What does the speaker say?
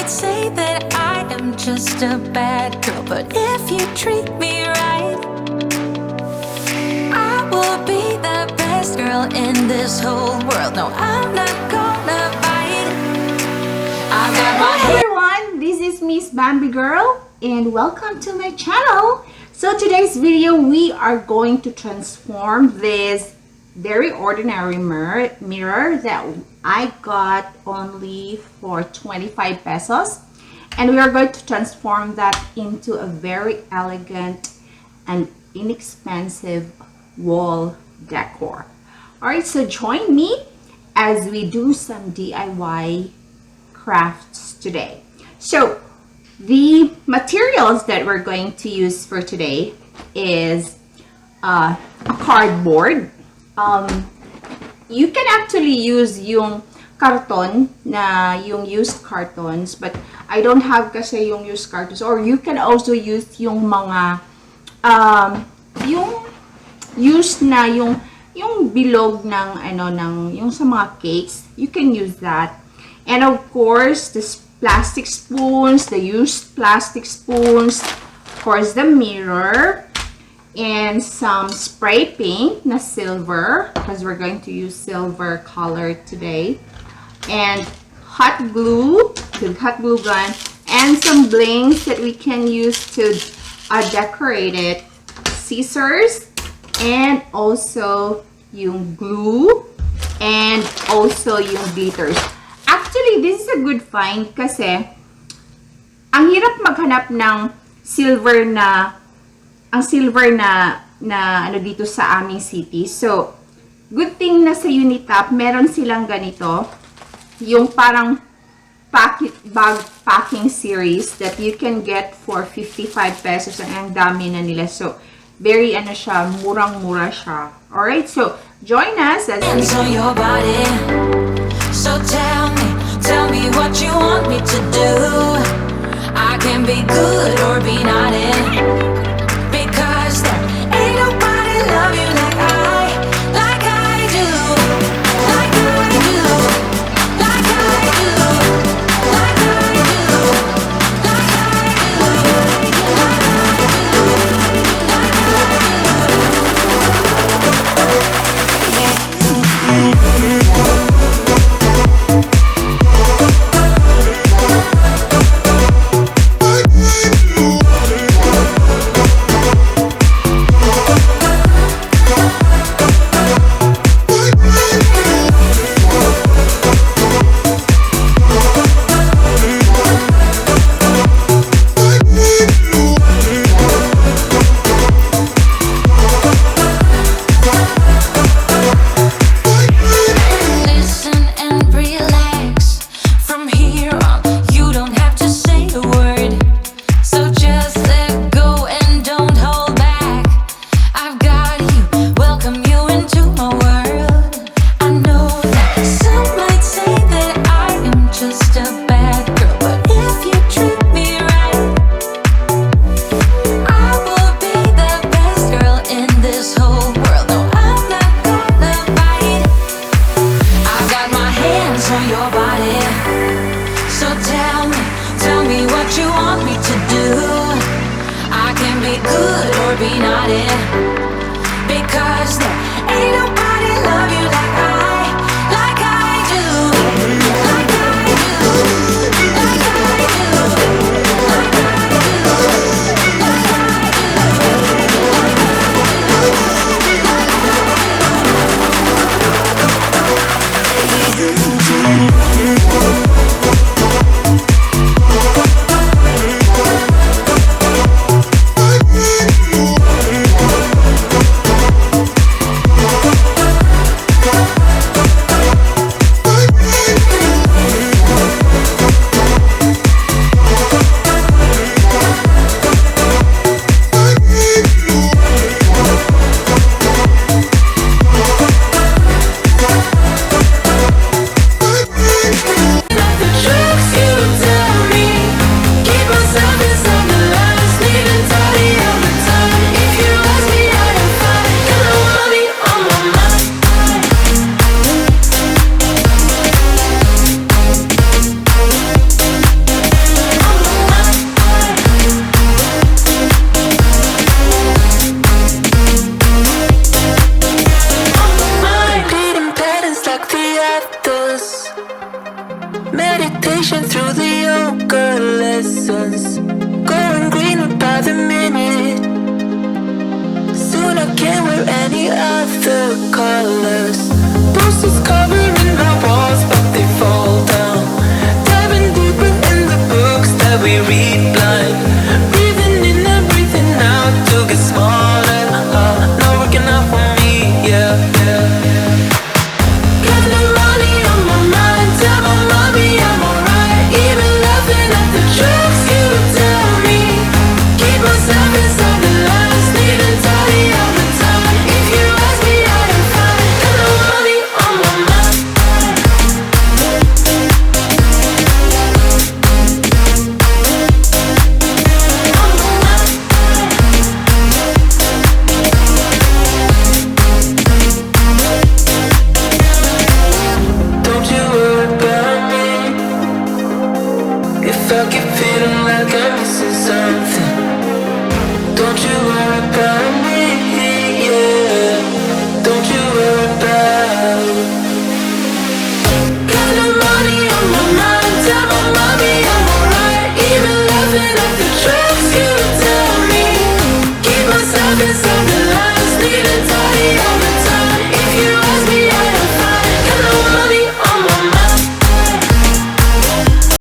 might say that I am just a bad girl, but if you treat me right, I will be the best girl in this whole world. No, I'm not gonna fight. I got my Hello everyone, this is Miss Bambigirl and welcome to my channel. So today's video we are going to transform this very ordinary mirror that I got only for 25 pesos, and we are going to transform that into a very elegant and inexpensive wall decor. Alright, so join me as we do some DIY crafts today. So the materials that we're going to use for today is a cardboard. You can actually use yung karton na yung used cartons, but I don't have kasi yung used cartons. Or you can also use yung mga yung used na yung bilog ng yung sa mga cakes. You can use that. And of course, the plastic spoons, the used plastic spoons, of course the mirror, and some spray paint na silver because we're going to use silver color today, and hot glue, the hot glue gun, and some blings that we can use to decorate it, scissors, and also yung glue, and also yung glitters. Actually, this is a good find kasi ang hirap maghanap ng silver na ano dito sa aming city. So, good thing na sa Unitap, meron silang ganito, yung parang bag packing series that you can get for 55 pesos. Ang dami na nila. So, very siya, murang-mura siya. Alright, so, join us as we on your body. So tell me what you want me to do. I can be good or be naughty, because there ain't nobody love you like I do, like I do, like I do, like I do, like I do, like Conversation through the yoga lessons, going greener by the minute. Soon I can't wear any other colors. Posters covering my walls, but they fall down. Diving deeper in the books that we read.